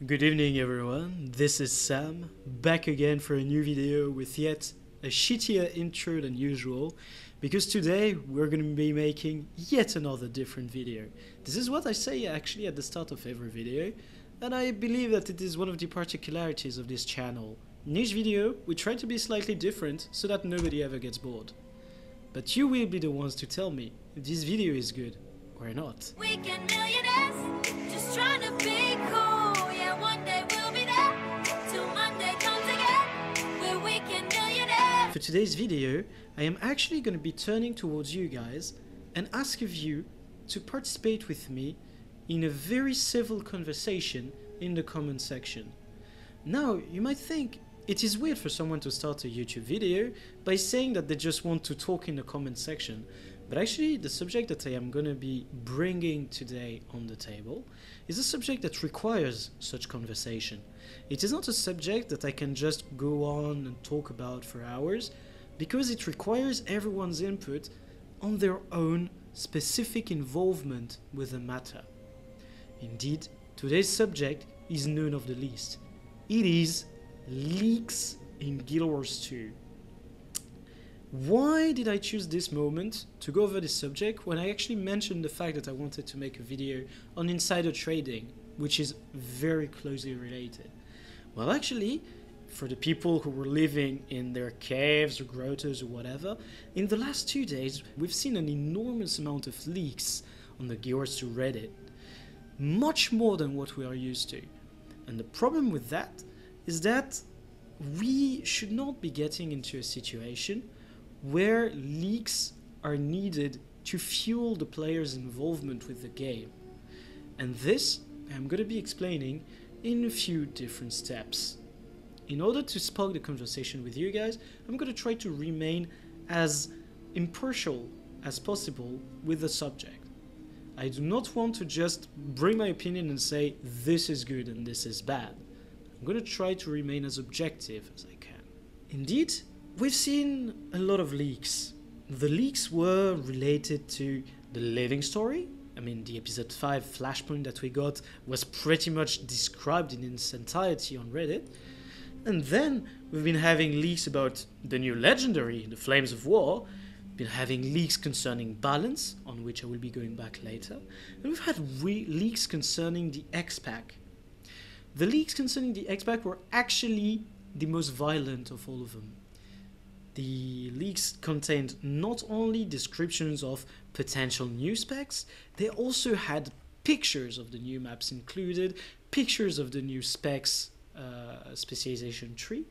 Good evening everyone, this is Sam, back again for a new video with yet a shittier intro than usual, because today we're going to be making yet another different video. This is what I say actually at the start of every video, and I believe that it is one of the particularities of this channel. In each video, we try to be slightly different so that nobody ever gets bored. But you will be the ones to tell me if this video is good or not. Weekend millionaires, just trying to be cool. Yeah, one day we'll be there, till Monday comes again. We're weekend millionaires. For today's video, I am actually going to be turning towards you guys and ask of you to participate with me in a very civil conversation in the comment section. Now, you might think it is weird for someone to start a YouTube video by saying that they just want to talk in the comment section, but actually the subject that I am going to be bringing today on the table is a subject that requires such conversation. It is not a subject that I can just go on and talk about for hours, because it requires everyone's input on their own specific involvement with the matter. Indeed, today's subject is none of the least. It is leaks in Guild Wars 2. Why did I choose this moment to go over this subject when I actually mentioned the fact that I wanted to make a video on insider trading, which is very closely related? Well, actually, for the people who were living in their caves or grottos or whatever, in the last 2 days we've seen an enormous amount of leaks on the Guild Wars 2 Reddit. Much more than what we are used to. And the problem with that is that we should not be getting into a situation where leaks are needed to fuel the player's involvement with the game. And this I'm going to be explaining in a few different steps. In order to spark the conversation with you guys, I'm going to try to remain as impartial as possible with the subject. I do not want to just bring my opinion and say this is good and this is bad. I'm going to try to remain as objective as I can. Indeed, we've seen a lot of leaks. The leaks were related to the living story. I mean, the episode 5 flashpoint that we got was pretty much described in its entirety on Reddit. And then we've been having leaks about the new legendary, the Flames of War. Been having leaks concerning balance, on which I will be going back later. And we've had leaks concerning the X-Pack. The leaks concerning the X-Pack were actually the most violent of all of them. The leaks contained not only descriptions of potential new specs, they also had pictures of the new maps included, pictures of the new specs specialization tree,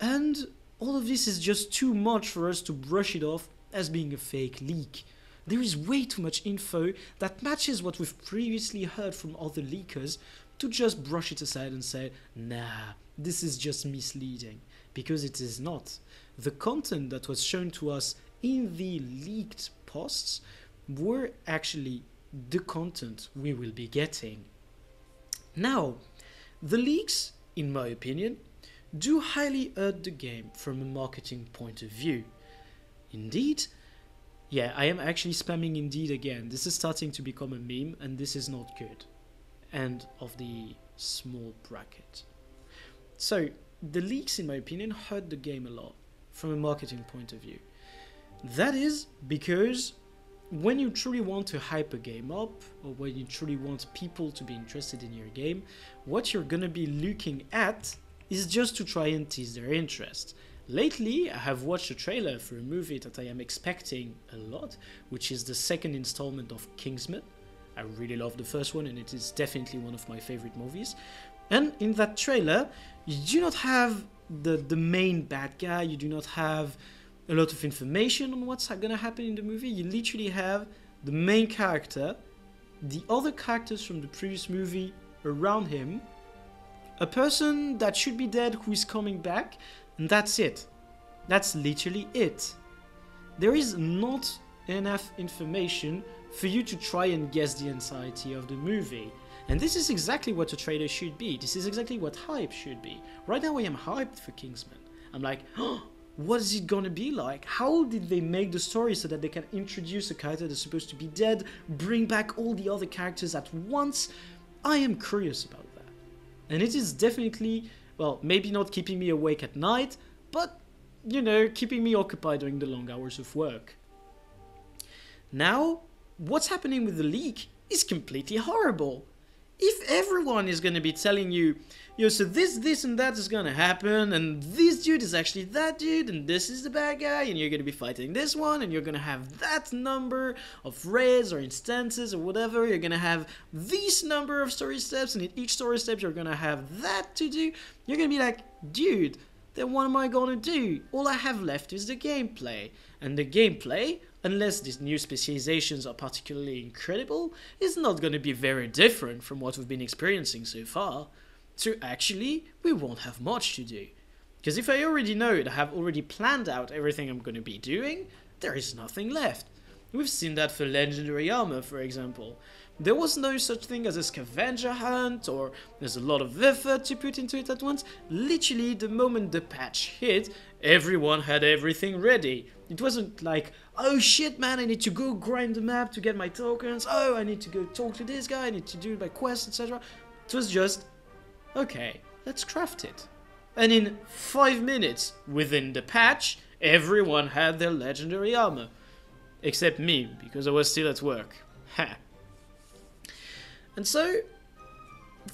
and all of this is just too much for us to brush it off as being a fake leak. There is way too much info that matches what we've previously heard from other leakers to just brush it aside and say, nah, this is just misleading, because it is not. The content that was shown to us in the leaked posts were actually the content we will be getting. Now, the leaks, in my opinion, do highly hurt the game from a marketing point of view. Indeed, yeah, I am actually spamming Indeed again. This is starting to become a meme and this is not good. End of the small bracket. So, the leaks, in my opinion, hurt the game a lot from a marketing point of view. That is because when you truly want to hype a game up, or when you truly want people to be interested in your game, what you're gonna be looking at is just to try and tease their interest. Lately, I have watched a trailer for a movie that I am expecting a lot, which is the second installment of Kingsman. I really love the first one and it is definitely one of my favorite movies. And in that trailer, you do not have the main bad guy, you do not have a lot of information on what's gonna happen in the movie. You literally have the main character, the other characters from the previous movie around him, a person that should be dead who is coming back, and that's it. That's literally it. There is not enough information for you to try and guess the entirety of the movie. And this is exactly what a trailer should be. This is exactly what hype should be. Right now I am hyped for Kingsman. I'm like, oh, what is it gonna be like? How did they make the story so that they can introduce a character that's supposed to be dead, bring back all the other characters at once? I am curious about that. And it is definitely, well, maybe not keeping me awake at night, but, you know, keeping me occupied during the long hours of work. Now, what's happening with the leak is completely horrible. If everyone is going to be telling you, yo, so this and that is going to happen, and this dude is actually that dude, and this is the bad guy, and you're going to be fighting this one, and you're going to have that number of raids or instances or whatever, you're going to have this number of story steps, and in each story step you're going to have that to do, you're going to be like, dude, then what am I going to do? All I have left is the gameplay. And the gameplay, unless these new specializations are particularly incredible, is not going to be very different from what we've been experiencing so far. So actually, we won't have much to do. Because if I already know it, I have already planned out everything I'm going to be doing, there is nothing left. We've seen that for legendary armor, for example. There was no such thing as a scavenger hunt, or there's a lot of effort to put into it at once. Literally, the moment the patch hit, everyone had everything ready. It wasn't like, oh shit man, I need to go grind the map to get my tokens, oh I need to go talk to this guy, I need to do my quest, etc. It was just, okay, let's craft it. And in 5 minutes, within the patch, everyone had their legendary armor. Except me, because I was still at work. Ha. And so,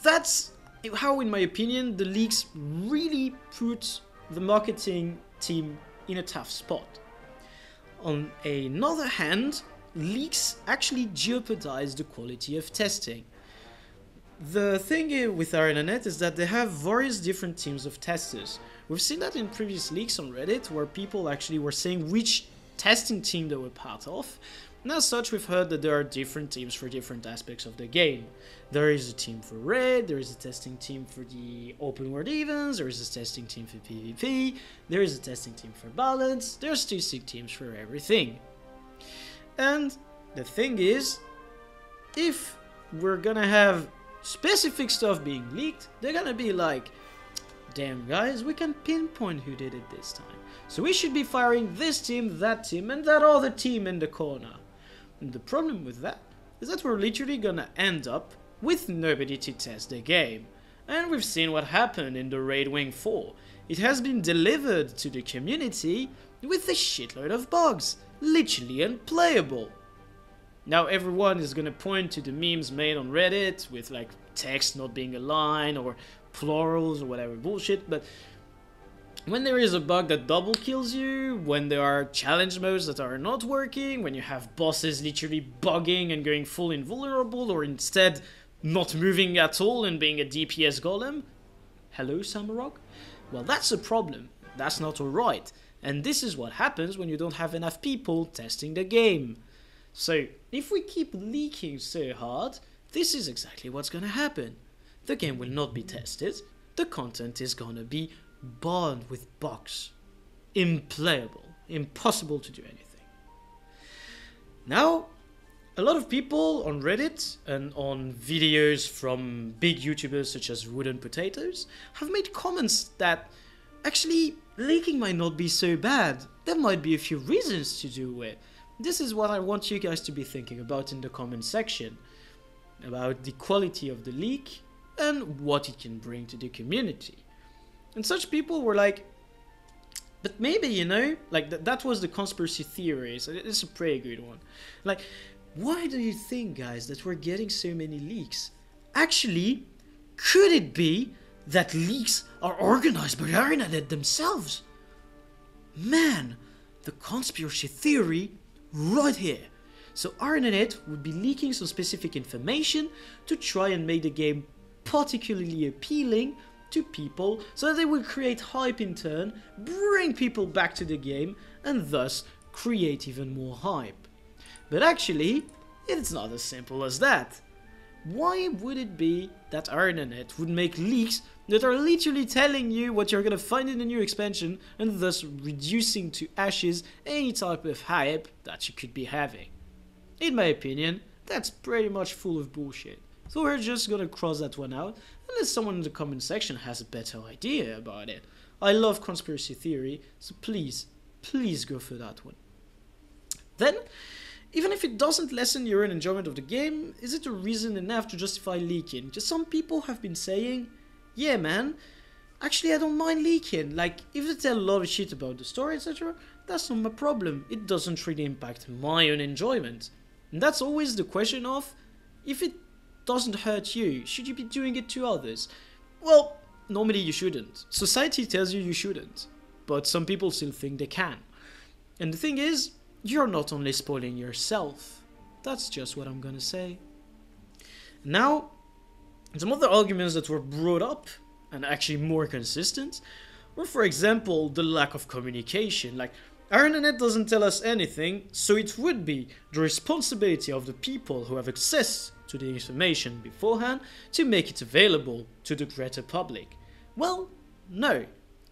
that's how, in my opinion, the leaks really put the marketing team in a tough spot. On another hand, leaks actually jeopardize the quality of testing. The thing with ArenaNet is that they have various different teams of testers. We've seen that in previous leaks on Reddit, where people actually were saying which testing team they were part of. And as such, we've heard that there are different teams for different aspects of the game. There is a team for raid, there is a testing team for the open world events, there is a testing team for PvP, there is a testing team for balance, there's testing teams for everything. And the thing is, if we're gonna have specific stuff being leaked, they're gonna be like, damn guys, we can pinpoint who did it this time. So we should be firing this team, and that other team in the corner. And the problem with that is that we're literally gonna end up with nobody to test the game. And we've seen what happened in the Raid Wing 4. It has been delivered to the community with a shitload of bugs, literally unplayable. Now everyone is gonna point to the memes made on Reddit with like text not being aligned or plurals or whatever bullshit, but when there is a bug that double kills you, when there are challenge modes that are not working, when you have bosses literally bugging and going full invulnerable, or instead not moving at all and being a DPS golem, hello Samurok? Well, that's a problem. That's not alright. And this is what happens when you don't have enough people testing the game. So, if we keep leaking so hard, this is exactly what's gonna happen. The game will not be tested, the content is gonna be burned with bugs. Implayable. Impossible to do anything. Now, a lot of people on Reddit and on videos from big YouTubers such as Wooden Potatoes have made comments that actually leaking might not be so bad. There might be a few reasons to do it. This is what I want you guys to be thinking about in the comment section. About the quality of the leak and what it can bring to the community. And such people were like, but maybe, you know, like that was the conspiracy theory, so it's a pretty good one. Like, why do you think, guys, that we're getting so many leaks? Actually, could it be that leaks are organized by ArenaNet themselves? Man, the conspiracy theory right here. So ArenaNet would be leaking some specific information to try and make the game particularly appealing to people, so that they will create hype in turn, bring people back to the game, and thus create even more hype. But actually, it's not as simple as that. Why would it be that ArenaNet would make leaks that are literally telling you what you're gonna find in the new expansion, and thus reducing to ashes any type of hype that you could be having? In my opinion, that's pretty much full of bullshit. So we're just gonna cross that one out, unless someone in the comment section has a better idea about it. I love conspiracy theory, so please go for that one. Then, even if it doesn't lessen your own enjoyment of the game, is it a reason enough to justify leaking? Just some people have been saying, yeah man, actually I don't mind leaking. Like, if they tell a lot of shit about the story, etc., that's not my problem. It doesn't really impact my own enjoyment. And that's always the question of, if it doesn't hurt you, should you be doing it to others? Well, normally you shouldn't. Society tells you shouldn't, but some people still think they can. And the thing is, you're not only spoiling yourself. That's just what I'm gonna say. Now, some other arguments that were brought up, and actually more consistent, were, for example, the lack of communication. Like, our internet doesn't tell us anything, so it would be the responsibility of the people who have access to the information beforehand to make it available to the greater public. Well, no,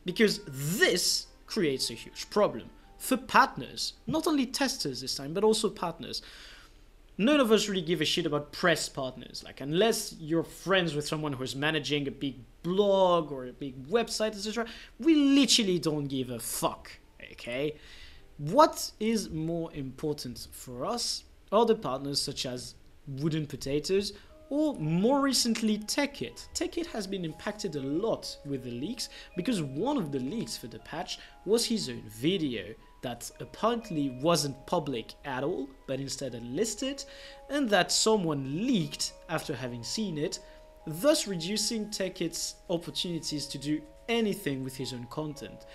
because this creates a huge problem for partners, not only testers this time, but also partners. None of us really give a shit about press partners. Like, unless you're friends with someone who's managing a big blog or a big website, etc., we literally don't give a fuck, okay? What is more important for us are the partners such as Wooden Potatoes, or more recently TechIt. TechIt has been impacted a lot with the leaks, because one of the leaks for the patch was his own video that apparently wasn't public at all, but instead unlisted, and that someone leaked after having seen it, thus reducing TechIt's opportunities to do anything with his own content.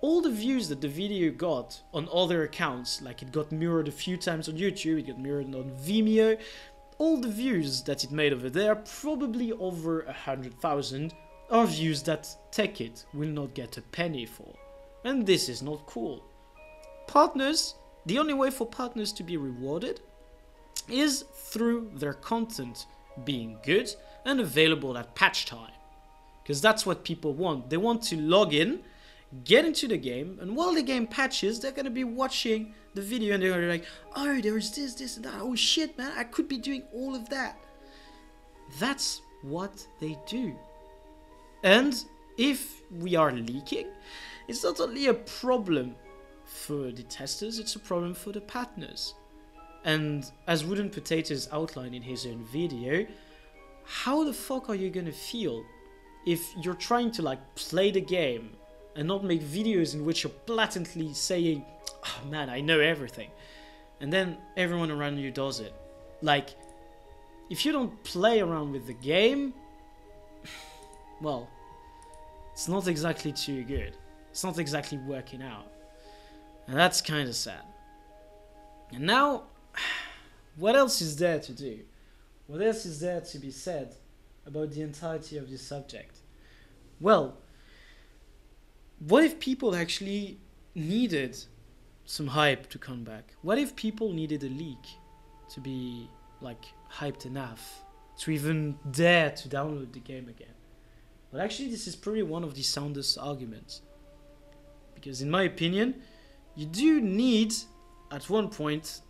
All the views that the video got on other accounts, like it got mirrored a few times on YouTube, it got mirrored on Vimeo, all the views that it made over there, probably over 100,000, are views that TechIt will not get a penny for. And this is not cool. Partners, the only way for partners to be rewarded is through their content being good and available at patch time. Because that's what people want. They want to log in, get into the game, and while the game patches, they're going to be watching the video and they're going to be like, oh, there's this and that. Oh shit, man, I could be doing all of that. That's what they do. And if we are leaking, it's not only a problem for the testers, it's a problem for the partners. And as Wooden Potatoes outlined in his own video, how the fuck are you gonna feel if you're trying to like play the game and not make videos in which you're blatantly saying, oh man, I know everything, and then everyone around you does it? Like, if you don't play around with the game, well, it's not exactly too good. It's not exactly working out. And that's kind of sad. And now, what else is there to do? What else is there to be said about the entirety of this subject? Well, what if people actually needed some hype to come back? What if people needed a leak to be like hyped enough to even dare to download the game again? Well, actually, this is probably one of the soundest arguments. Because in my opinion, you do need, at one point,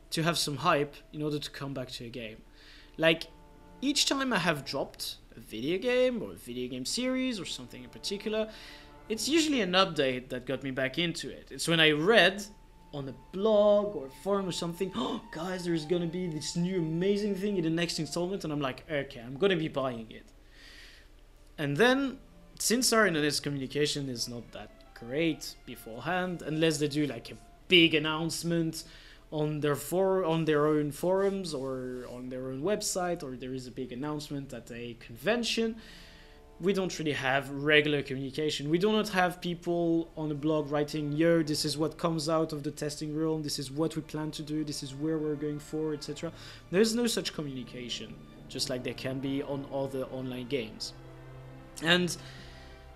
to have some hype in order to come back to a game. Like, each time I have dropped a video game or a video game series or something in particular, it's usually an update that got me back into it. It's when I read on a blog or a forum or something, oh guys, there's gonna be this new amazing thing in the next installment, and I'm like, okay, I'm gonna be buying it. And then, since our internet's communication is not that great beforehand, unless they do like a big announcement on their own forums or on their own website, or there is a big announcement at a convention, we don't really have regular communication. We do not have people on a blog writing, yo, this is what comes out of the testing room, this is what we plan to do, this is where we're going for, etc. There's no such communication, just like there can be on other online games. And,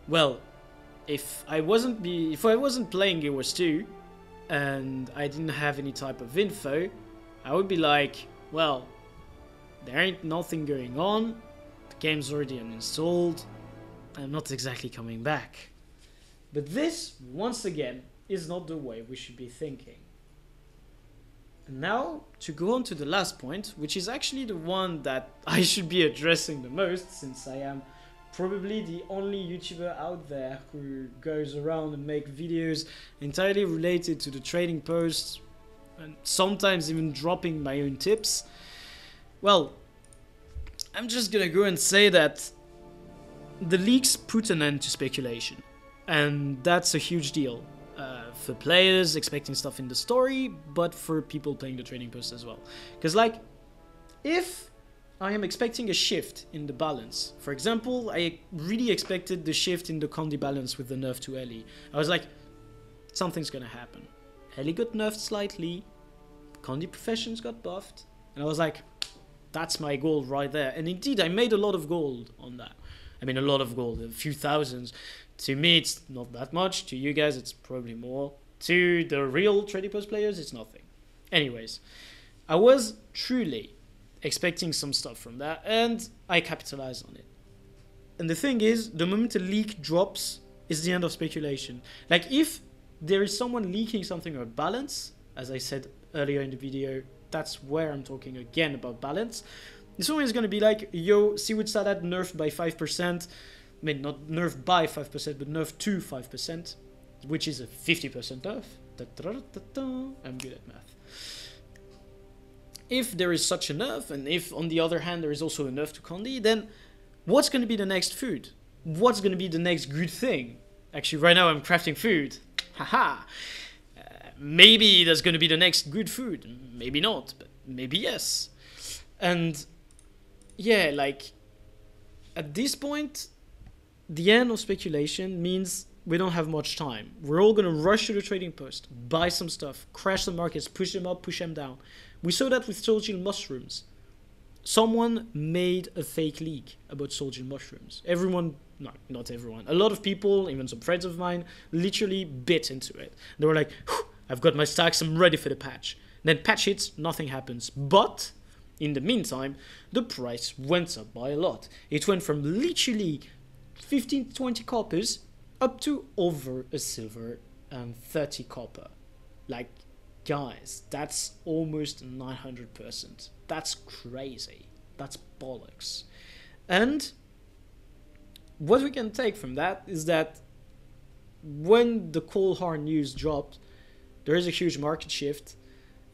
well, if I wasn't playing GW2 and I didn't have any type of info, I would be like, well, there ain't nothing going on, the game's already uninstalled, I'm not exactly coming back. But this, once again, is not the way we should be thinking. And now, to go on to the last point, which is actually the one that I should be addressing the most, since I am probably the only YouTuber out there who goes around and make videos entirely related to the trading posts, and sometimes even dropping my own tips. Well, I'm just gonna go and say that the leaks put an end to speculation, and that's a huge deal for players expecting stuff in the story, but for people playing the trading post as well. Because, like, if I am expecting a shift in the balance, for example, I really expected the shift in the Condi balance with the nerf to Ellie. I was like, something's gonna happen. Ellie got nerfed slightly, Condi Professions got buffed, and I was like, that's my goal right there. And indeed, I made a lot of gold on that. I mean, a lot of gold, a few thousands. To me, it's not that much. To you guys, it's probably more. To the real trading post players, it's nothing. Anyways, I was truly expecting some stuff from that, and I capitalized on it. And the thing is, the moment a leak drops, is the end of speculation. Like, if there is someone leaking something about balance, as I said earlier in the video, that's where I'm talking again about balance. This one is going to be like, yo, Seaweed Salad nerfed by 5%. I mean, not nerfed by 5%, but nerfed to 5%, which is a 50% nerf. I'm good at math. If there is such a nerf, and if on the other hand there is also a nerf to Condi, then what's going to be the next food? What's going to be the next good thing? Actually, right now I'm crafting food. Haha. Maybe that's going to be the next good food. Maybe not, but maybe yes. And yeah, like, at this point, the end of speculation means we don't have much time. We're all going to rush to the trading post, buy some stuff, crash the markets, push them up, push them down. We saw that with Soulchill mushrooms. Someone made a fake leak about Soulchill mushrooms. Everyone, no, not everyone, a lot of people, even some friends of mine, literally bit into it. They were like, I've got my stacks, I'm ready for the patch. Then patch hits, nothing happens. But in the meantime, the price went up by a lot. It went from literally 15 to 20 coppers up to over a silver and 30 copper. Like, guys, that's almost 900%. That's crazy. That's bollocks. And what we can take from that is that when the cold hard news dropped, there is a huge market shift.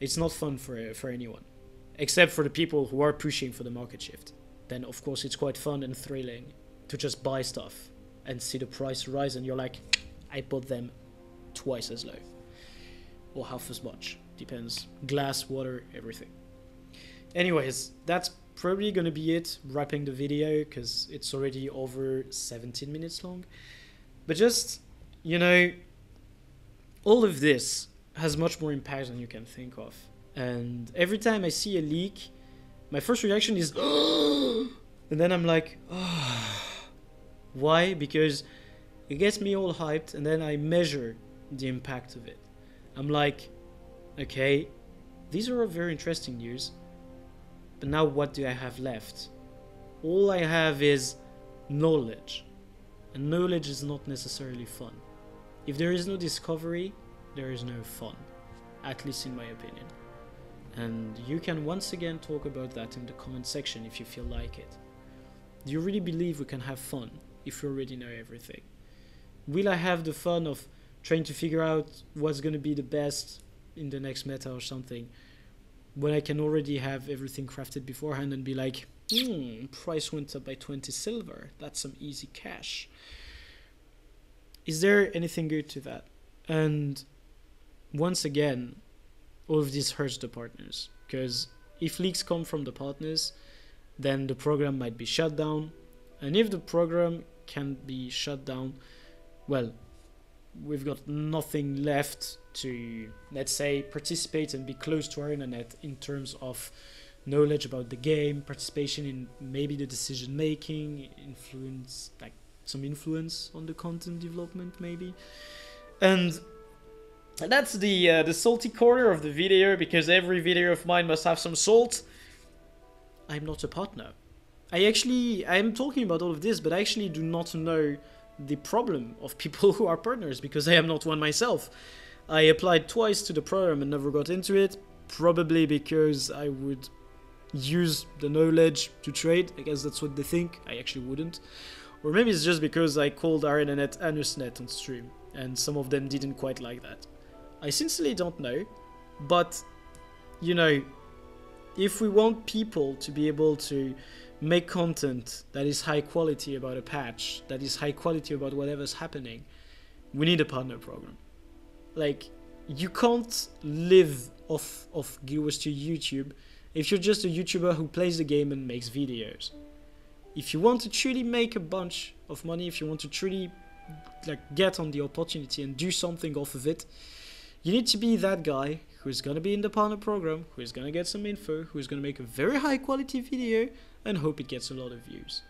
It's not fun for anyone, except for the people who are pushing for the market shift. Then of course it's quite fun and thrilling to just buy stuff and see the price rise, and you're like, I bought them twice as low or half as much, depends. Glass, water, everything. Anyways, that's probably gonna be it, wrapping the video, because it's already over 17 minutes long. But just, you know, all of this has much more impact than you can think of. And every time I see a leak, my first reaction is and then I'm like, why? Because it gets me all hyped, and then I measure the impact of it. I'm like, okay, these are all very interesting news, but now what do I have left? All I have is knowledge, and knowledge is not necessarily fun. If there is no discovery, there is no fun, at least in my opinion. And you can once again talk about that in the comment section if you feel like it. Do you really believe we can have fun if we already know everything? Will I have the fun of trying to figure out what's going to be the best in the next meta or something, when I can already have everything crafted beforehand and be like, price went up by 20 silver, that's some easy cash. Is there anything good to that? And once again, all of this hurts the partners, because if leaks come from the partners, then the program might be shut down. And if the program can be shut down, well, we've got nothing left to, let's say, participate and be close to our internet in terms of knowledge about the game, participation in maybe the decision making, influence, like some influence on the content development maybe. And that's the salty corner of the video, because every video of mine must have some salt. I'm not a partner. I'm talking about all of this, but I actually do not know the problem of people who are partners, because I am not one myself. I applied twice to the program and never got into it, probably because I would use the knowledge to trade. I guess that's what they think. I actually wouldn't. Or maybe it's just because I called ArenaNet AnusNet on stream, and some of them didn't quite like that. I sincerely don't know, but, you know, if we want people to be able to make content that is high quality about a patch, that is high quality about whatever's happening, we need a partner program. Like, you can't live off of GW2 YouTube if you're just a YouTuber who plays the game and makes videos. If you want to truly make a bunch of money, if you want to truly like get on the opportunity and do something off of it, you need to be that guy who's gonna be in the partner program, who's gonna get some info, who's gonna make a very high quality video and hope it gets a lot of views.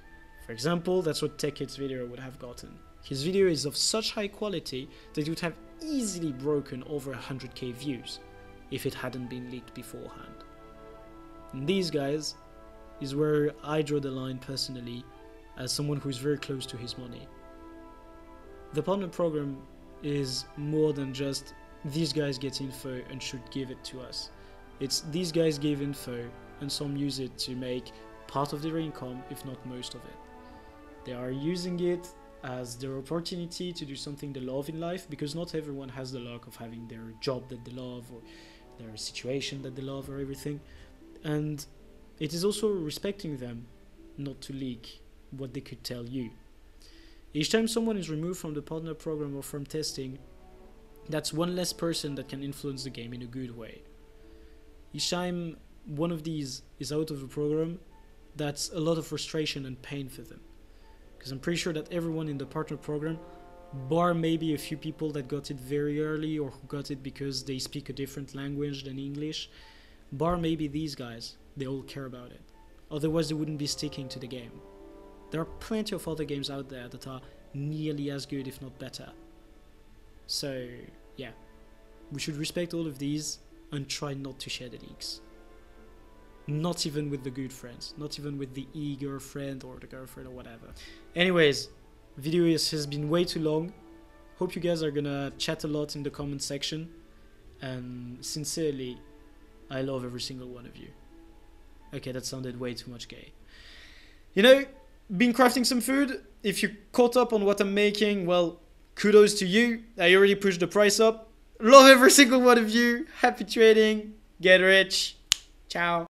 For example, that's what TechKid's video would have gotten. His video is of such high quality that it would have easily broken over 100k views if it hadn't been leaked beforehand. And these guys is where I draw the line personally as someone who's very close to his money. The partner program is more than just these guys get info and should give it to us. It's these guys give info and some use it to make part of their income, if not most of it. They are using it as their opportunity to do something they love in life, because not everyone has the luck of having their job that they love or their situation that they love or everything. And it is also respecting them not to leak what they could tell you. Each time someone is removed from the partner program or from testing, that's one less person that can influence the game in a good way. Each time one of these is out of the program, that's a lot of frustration and pain for them. Because I'm pretty sure that everyone in the partner program, bar maybe a few people that got it very early or who got it because they speak a different language than English, bar maybe these guys, they all care about it. Otherwise they wouldn't be sticking to the game. There are plenty of other games out there that are nearly as good, if not better. So yeah, we should respect all of these and try not to share the leaks. Not even with the good friends, not even with the e-girlfriend or the girlfriend or whatever. Anyways, video has been way too long. Hope you guys are gonna chat a lot in the comment section. And sincerely, I love every single one of you. Okay, that sounded way too much gay. You know, been crafting some food. If you caught up on what I'm making, well, kudos to you. I already pushed the price up. Love every single one of you. Happy trading. Get rich. Ciao.